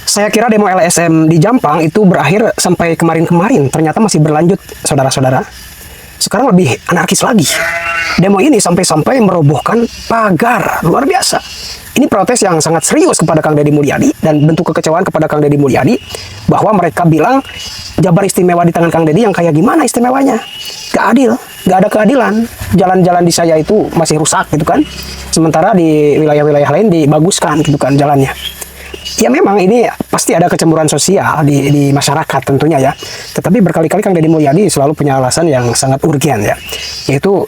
Saya kira demo LSM di Jampang itu berakhir sampai kemarin-kemarin, ternyata masih berlanjut, saudara-saudara. Sekarang lebih anarkis lagi. Demo ini sampai-sampai merobohkan pagar, luar biasa. Ini protes yang sangat serius kepada Kang Deddy Mulyadi dan bentuk kekecewaan kepada Kang Deddy Mulyadi bahwa mereka bilang Jabar istimewa di tangan Kang Deddy yang kayak gimana istimewanya? Gak adil, gak ada keadilan. Jalan-jalan di saya itu masih rusak gitu kan. Sementara di wilayah-wilayah lain dibaguskan gitu kan jalannya. Ya memang ini pasti ada kecemburuan sosial di masyarakat tentunya ya. Tetapi berkali-kali Kang Deddy Mulyadi selalu punya alasan yang sangat urgen ya. Yaitu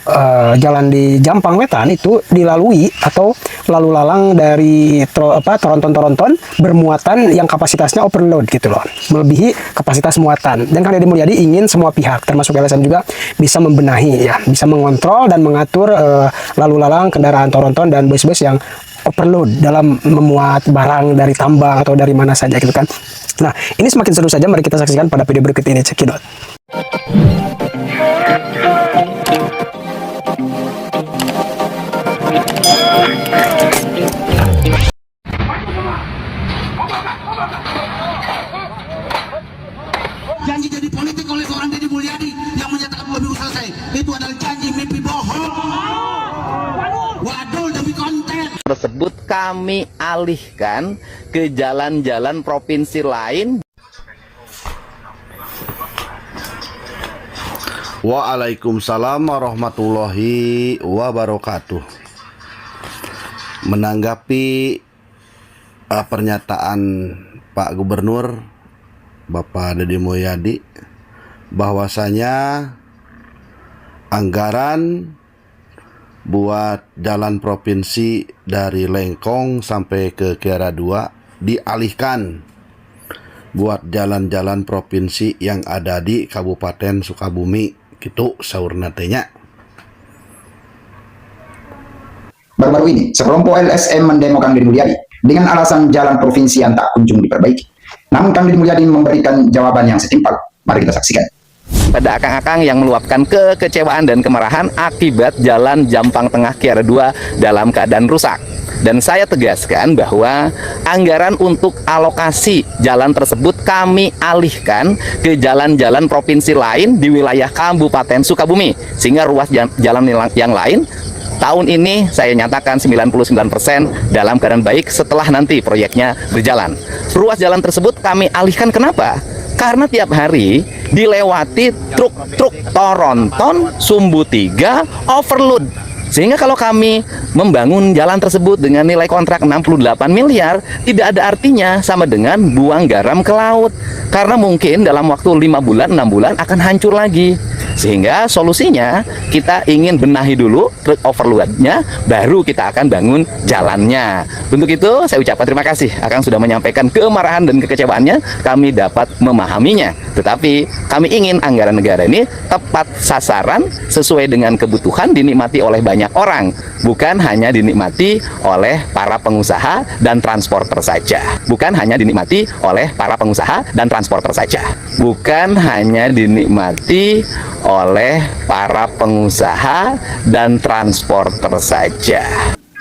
jalan di Jampang Wetan itu dilalui atau lalu lalang dari toronton-toronton bermuatan yang kapasitasnya overload gitu loh. Melebihi kapasitas muatan. Dan Kang Deddy Mulyadi ingin semua pihak termasuk LSM juga bisa membenahi ya, bisa mengontrol dan mengatur lalu lalang kendaraan toronton dan bus-bus yang overload dalam memuat barang dari tambang atau dari mana saja gitu kan. Nah, ini semakin seru saja, mari kita saksikan pada video berikut ini, cekidot. Janji jadi politik oleh seorang Deddy Mulyadi yang menyatakan pemilu selesai itu adalah janji mimpi bohong. Wadul demi konten. Tersebut kami alihkan ke jalan-jalan provinsi lain. Waalaikumsalam warahmatullahi wabarakatuh. Menanggapi pernyataan Pak Gubernur Bapak Deddy Mulyadi bahwasanya anggaran buat jalan provinsi dari Lengkong sampai ke Kiara 2 dialihkan buat jalan-jalan provinsi yang ada di Kabupaten Sukabumi gitu saurna teh nya. Baru-baru ini, sekelompok LSM mendemo Kang Deddy Mulyadi dengan alasan jalan provinsi yang tak kunjung diperbaiki. Namun Kang Deddy Mulyadi memberikan jawaban yang setimpal. Mari kita saksikan. Pada akang-akang yang meluapkan kekecewaan dan kemarahan akibat jalan Jampang Tengah Kiara 2 dalam keadaan rusak. Dan saya tegaskan bahwa anggaran untuk alokasi jalan tersebut kami alihkan ke jalan-jalan provinsi lain di wilayah Kabupaten Sukabumi. Sehingga ruas jalan yang lain tahun ini saya nyatakan 99% dalam keadaan baik setelah nanti proyeknya berjalan. Ruas jalan tersebut kami alihkan kenapa? Karena tiap hari dilewati truk-truk Toronton, Sumbu 3, overload. Sehingga kalau kami membangun jalan tersebut dengan nilai kontrak 68 miliar, tidak ada artinya sama dengan buang garam ke laut. Karena mungkin dalam waktu 5 bulan, 6 bulan akan hancur lagi. Sehingga solusinya kita ingin benahi dulu truk overloadnya, baru kita akan bangun jalannya. Untuk itu saya ucapkan terima kasih. Akang sudah menyampaikan kemarahan dan kekecewaannya, kami dapat memahaminya. Tetapi kami ingin anggaran negara ini tepat sasaran, sesuai dengan kebutuhan, dinikmati oleh banyak orang. Bukan hanya dinikmati oleh para pengusaha dan transporter saja. Bukan hanya dinikmati oleh para pengusaha dan transporter saja. Bukan hanya dinikmati oleh para pengusaha dan transporter saja.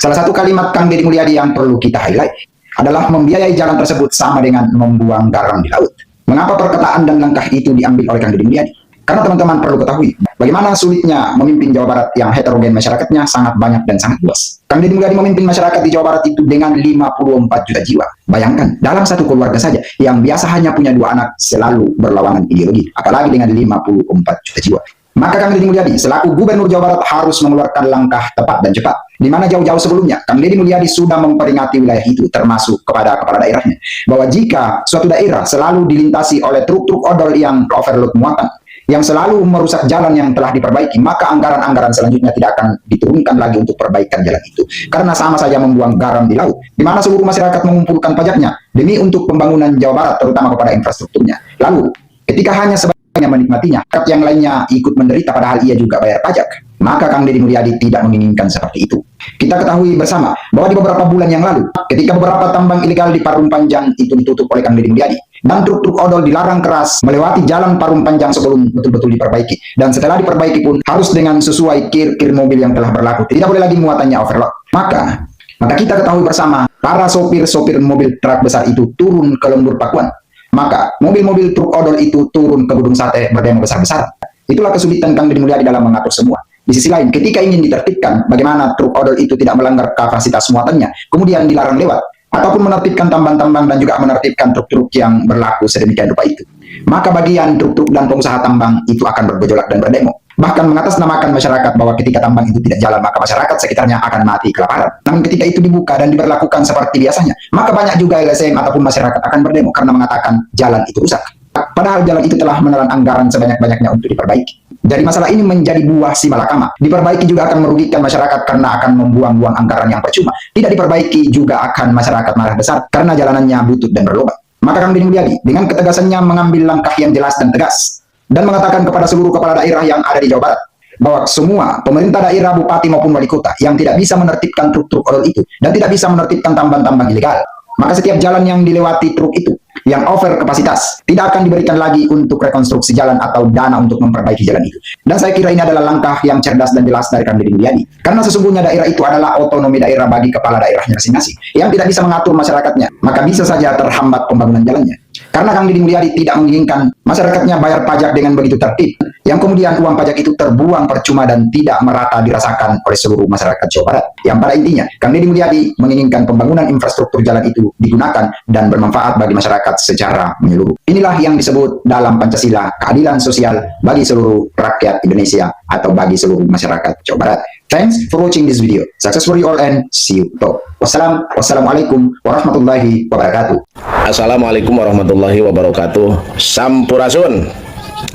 Salah satu kalimat Kang Deddy Mulyadi yang perlu kita highlight adalah membiayai jalan tersebut sama dengan membuang garam di laut. Mengapa perkataan dan langkah itu diambil oleh Kang Deddy Mulyadi? Karena teman-teman perlu ketahui bagaimana sulitnya memimpin Jawa Barat yang heterogen, masyarakatnya sangat banyak dan sangat luas. Kang Deddy Mulyadi memimpin masyarakat di Jawa Barat itu dengan 54 juta jiwa. Bayangkan, dalam satu keluarga saja yang biasa hanya punya 2 anak selalu berlawanan ideologi, apalagi dengan 54 juta jiwa. Maka Kang Deddy Mulyadi selaku Gubernur Jawa Barat harus mengeluarkan langkah tepat dan cepat. Di mana jauh-jauh sebelumnya Kang Deddy Mulyadi sudah memperingati wilayah itu, termasuk kepada kepala daerahnya, bahwa jika suatu daerah selalu dilintasi oleh truk-truk odol yang overload muatan, yang selalu merusak jalan yang telah diperbaiki, maka anggaran-anggaran selanjutnya tidak akan diturunkan lagi untuk perbaikan jalan itu. Karena sama saja membuang garam di laut, di mana seluruh masyarakat mengumpulkan pajaknya demi untuk pembangunan Jawa Barat, terutama kepada infrastrukturnya. Lalu, ketika hanya sebagian menikmatinya, rakyat yang lainnya ikut menderita padahal ia juga bayar pajak, maka Kang Deddy Mulyadi tidak menginginkan seperti itu. Kita ketahui bersama bahwa di beberapa bulan yang lalu, ketika beberapa tambang ilegal di Parung Panjang itu ditutup oleh Kang Deddy Mulyadi, dan truk-truk odol dilarang keras melewati jalan Parung Panjang sebelum betul-betul diperbaiki. Dan setelah diperbaiki pun harus dengan sesuai kir-kir mobil yang telah berlaku. Tidak boleh lagi muatannya overload. Maka Maka kita ketahui bersama, para sopir-sopir mobil truk besar itu turun ke lembur Pakuan. Maka mobil-mobil truk odol itu turun ke Gedung Sate berdemo besar-besaran. Itulah kesulitan Kang Deddy Mulyadi dalam mengatur semua. Di sisi lain, ketika ingin ditertibkan, bagaimana truk odol itu tidak melanggar kapasitas muatannya, kemudian dilarang lewat, ataupun menertibkan tambang-tambang dan juga menertibkan truk-truk yang berlaku sedemikian rupa itu, maka bagian truk-truk dan pengusaha tambang itu akan bergejolak dan berdemo. Bahkan mengatasnamakan masyarakat bahwa ketika tambang itu tidak jalan, maka masyarakat sekitarnya akan mati kelaparan. Namun ketika itu dibuka dan diberlakukan seperti biasanya, maka banyak juga LSM ataupun masyarakat akan berdemo karena mengatakan jalan itu rusak. Padahal jalan itu telah menelan anggaran sebanyak-banyaknya untuk diperbaiki. Jadi masalah ini menjadi buah si malakama. Diperbaiki juga akan merugikan masyarakat karena akan membuang-buang anggaran yang percuma. Tidak diperbaiki juga akan masyarakat marah besar karena jalanannya butut dan berlubang. Maka Kang Deddy Mulyadi dengan ketegasannya mengambil langkah yang jelas dan tegas dan mengatakan kepada seluruh kepala daerah yang ada di Jawa Barat bahwa semua pemerintah daerah, bupati maupun wali kota yang tidak bisa menertibkan truk-truk odol itu dan tidak bisa menertibkan tambang-tambang ilegal, maka setiap jalan yang dilewati truk itu yang over kapasitas tidak akan diberikan lagi untuk rekonstruksi jalan atau dana untuk memperbaiki jalan itu. Dan saya kira ini adalah langkah yang cerdas dan jelas dari Kang Deddy Mulyadi. Karena sesungguhnya daerah itu adalah otonomi daerah bagi kepala daerahnya masing-masing yang tidak bisa mengatur masyarakatnya, maka bisa saja terhambat pembangunan jalannya. Karena Kang Deddy Mulyadi tidak menginginkan masyarakatnya bayar pajak dengan begitu tertib, yang kemudian uang pajak itu terbuang percuma dan tidak merata dirasakan oleh seluruh masyarakat Jawa Barat. Yang pada intinya, Kang Deddy Mulyadi menginginkan pembangunan infrastruktur jalan itu digunakan dan bermanfaat bagi masyarakat secara menyeluruh. Inilah yang disebut dalam Pancasila keadilan sosial bagi seluruh rakyat Indonesia atau bagi seluruh masyarakat Jawa Barat. Thanks for watching this video. Success for you all and see you talk. Wassalamualaikum warahmatullahi wabarakatuh. Assalamualaikum warahmatullahi wabarakatuh. Sampurasun.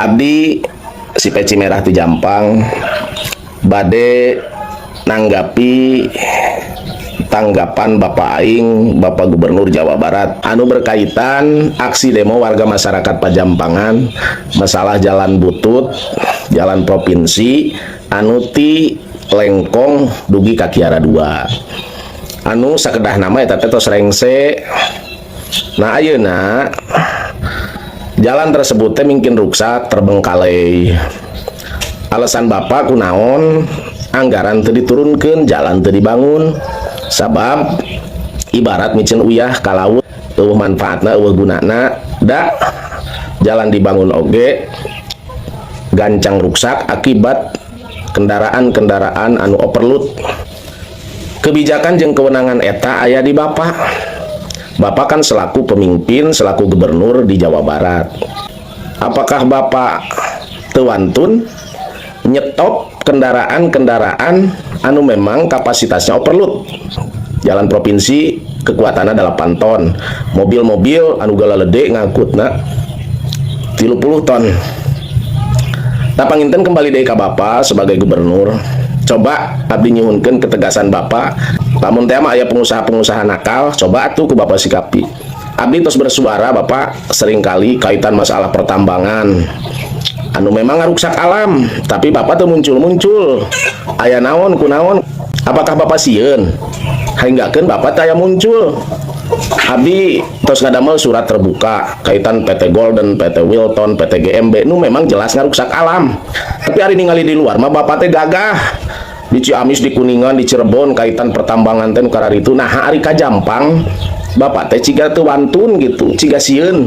Abdi si peci merah ti Jampang bade nanggapi tanggapan Bapak Aing, Bapak Gubernur Jawa Barat anu berkaitan aksi demo warga masyarakat Pajampangan masalah jalan butut, jalan provinsi anu ti Lengkong dugi ka Kiara 2 anu sakedah nama eta teh tos rengse. Nah ayeuna jalan tersebut teh mungkin rusak terbengkalai. Alasan Bapak kunaon anggaran teu diturunkeun, jalan teu dibangun. Sabab ibarat micen uyah ka laut, eueuh manfaatna eueuh gunana, da jalan dibangun oge gancang rusak akibat kendaraan-kendaraan anu overload. Kebijakan jeung kewenangan eta aya di Bapak. Bapak kan selaku pemimpin, selaku gubernur di Jawa Barat. Apakah Bapak tewantun nyetop kendaraan-kendaraan anu memang kapasitasnya overload? Jalan provinsi kekuatannya 8 ton. Mobil-mobil anu galalede ngangkutna 30 ton. Nah panginten kembali deui ka Bapak sebagai gubernur. Coba abdi nyuhunkeun ketegasan Bapak. Lamun teh mah aya pengusaha-pengusaha nakal, coba atuh ku Bapak sikapi. Abdi tos bersuara Bapak seringkali kaitan masalah pertambangan anu memang ngaruksak alam, tapi Bapak tuh muncul-muncul. Aya naon kunaon? Apakah Bapak sieun? Hainggakeun Bapak teh aya muncul. Abdi tos ngadamel surat terbuka kaitan PT Golden, PT Wilton, PT GMB nu memang jelas ngaruksak alam. Tapi hari ningali di luar mah Bapak teh gagah. Di Ciamis, di Kuningan, di Cirebon kaitan pertambangan teh nu kararitu. Nah hari ka Jampang Bapak teh ciga teu wantun gitu, ciga sieun.